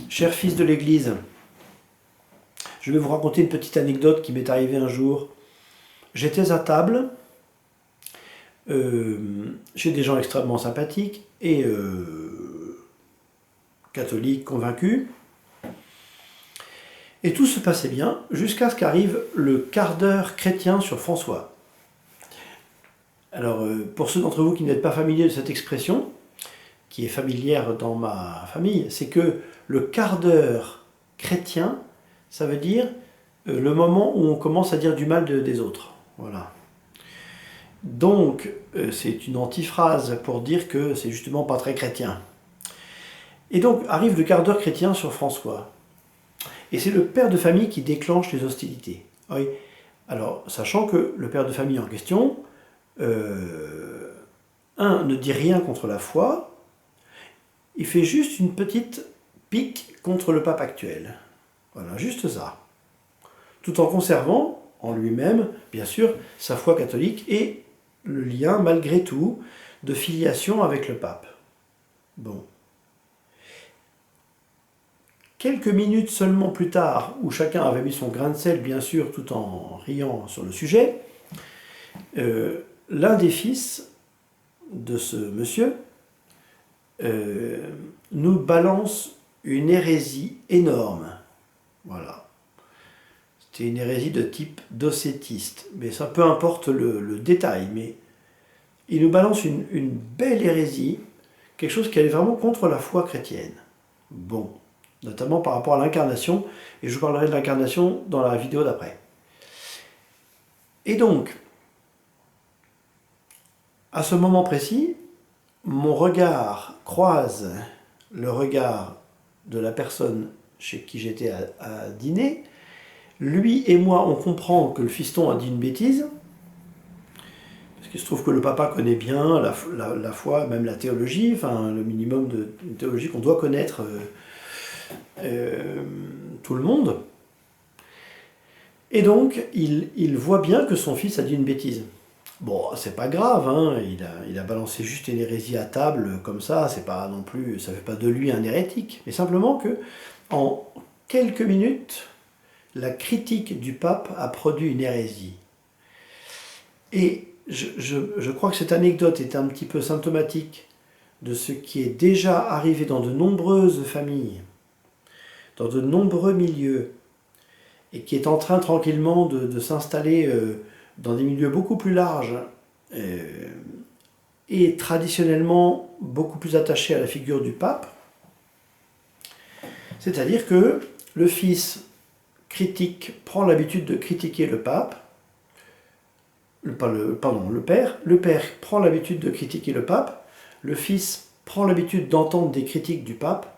Chers fils de l'Église, je vais vous raconter une petite anecdote qui m'est arrivée un jour. J'étais à table chez des gens extrêmement sympathiques et catholiques convaincus. Et tout se passait bien jusqu'à ce qu'arrive le quart d'heure chrétien sur François. Alors, pour ceux d'entre vous qui n'êtes pas familiers de cette expression, qui est familière dans ma famille, c'est que le quart d'heure chrétien, ça veut dire le moment où on commence à dire du mal des autres. Voilà. Donc, c'est une antiphrase pour dire que c'est justement pas très chrétien. Et donc, arrive le quart d'heure chrétien sur François. Et c'est le père de famille qui déclenche les hostilités. Oui. Alors, sachant que le père de famille en question, ne dit rien contre la foi, il fait juste une petite pique contre le pape actuel. Voilà, juste ça. Tout en conservant en lui-même, bien sûr, sa foi catholique et le lien, malgré tout, de filiation avec le pape. Bon. Quelques minutes seulement plus tard, où chacun avait mis son grain de sel, bien sûr, tout en riant sur le sujet, l'un des fils de ce monsieur nous balance une hérésie énorme. Voilà. C'était une hérésie de type docétiste. Mais ça, peu importe le détail, mais il nous balance une belle hérésie, quelque chose qui allait vraiment contre la foi chrétienne. Bon. Notamment par rapport à l'incarnation, et je vous parlerai de l'incarnation dans la vidéo d'après. Et donc, à ce moment précis, mon regard croise le regard de la personne chez qui j'étais à dîner. Lui et moi, on comprend que le fiston a dit une bêtise, parce qu'il se trouve que le papa connaît bien la foi, même la théologie, enfin le minimum de théologie qu'on doit connaître tout le monde. Et donc, il voit bien que son fils a dit une bêtise. Bon, c'est pas grave, hein, il a balancé juste une hérésie à table, comme ça, c'est pas non plus, ça fait pas de lui un hérétique. Mais simplement que, en quelques minutes, la critique du pape a produit une hérésie. Et je crois que cette anecdote est un petit peu symptomatique de ce qui est déjà arrivé dans de nombreuses familles, dans de nombreux milieux, et qui est en train tranquillement de s'installer dans des milieux beaucoup plus larges et traditionnellement beaucoup plus attachés à la figure du pape. C'est-à-dire que le fils prend l'habitude de critiquer le pape, le père prend l'habitude de critiquer le pape, le fils prend l'habitude d'entendre des critiques du pape.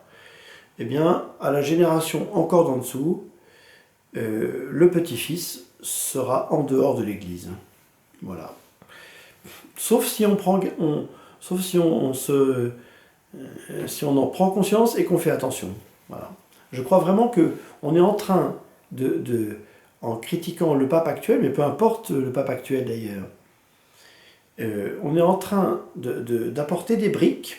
Eh bien, à la génération encore d'en dessous, le petit-fils sera en dehors de l'Église. Voilà. Sauf si on en prend conscience et qu'on fait attention. Voilà. Je crois vraiment qu'on est en train en critiquant le pape actuel, mais peu importe le pape actuel d'ailleurs, on est en train d'apporter des briques.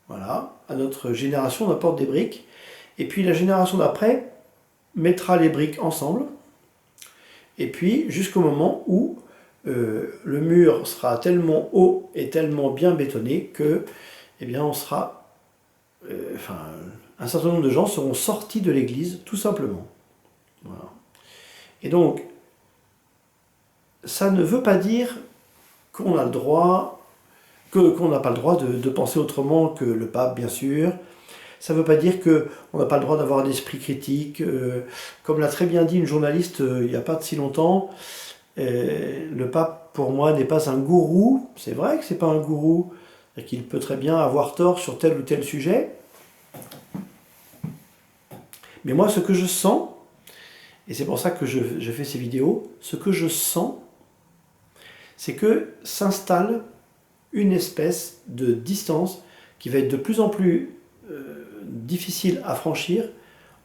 Voilà, à notre génération, on apporte des briques, et puis la génération d'après mettra les briques ensemble, et puis jusqu'au moment où le mur sera tellement haut et tellement bien bétonné que, eh bien, un certain nombre de gens seront sortis de l'église, tout simplement. Voilà. Et donc, ça ne veut pas dire qu'on a le droit qu'on n'a pas le droit de penser autrement que le pape, bien sûr. Ça ne veut pas dire qu'on n'a pas le droit d'avoir un esprit critique. Comme l'a très bien dit une journaliste il n'y a pas de si longtemps, le pape, pour moi, n'est pas un gourou. C'est vrai que ce n'est pas un gourou, et qu'il peut très bien avoir tort sur tel ou tel sujet. Mais moi, ce que je sens, et c'est pour ça que je fais ces vidéos, ce que je sens, c'est que s'installe une espèce de distance qui va être de plus en plus difficile à franchir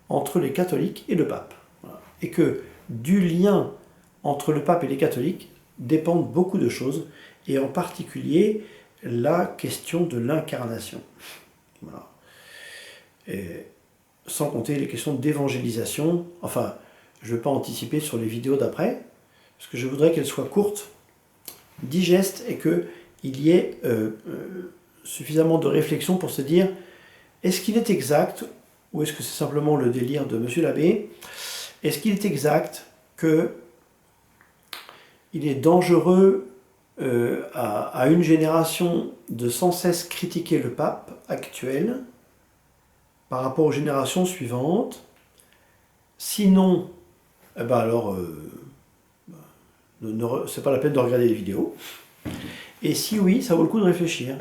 entre les catholiques et le pape. Voilà. Et que du lien entre le pape et les catholiques dépendent beaucoup de choses, et en particulier la question de l'incarnation. Voilà. Et sans compter les questions d'évangélisation. Enfin, je ne vais pas anticiper sur les vidéos d'après, parce que je voudrais qu'elles soient courtes, digestes, et qu'il y ait suffisamment de réflexion pour se dire, est-ce qu'il est exact, ou est-ce que c'est simplement le délire de Monsieur l'abbé? Est-ce qu'il est exact qu'il est dangereux à une génération de sans cesse critiquer le pape actuel par rapport aux générations suivantes? Sinon, eh ben alors, c'est pas la peine de regarder les vidéos. Et si oui, ça vaut le coup de réfléchir.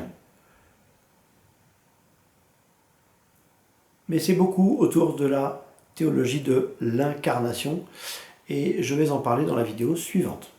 Mais c'est beaucoup autour de la théologie de l'incarnation, et je vais en parler dans la vidéo suivante.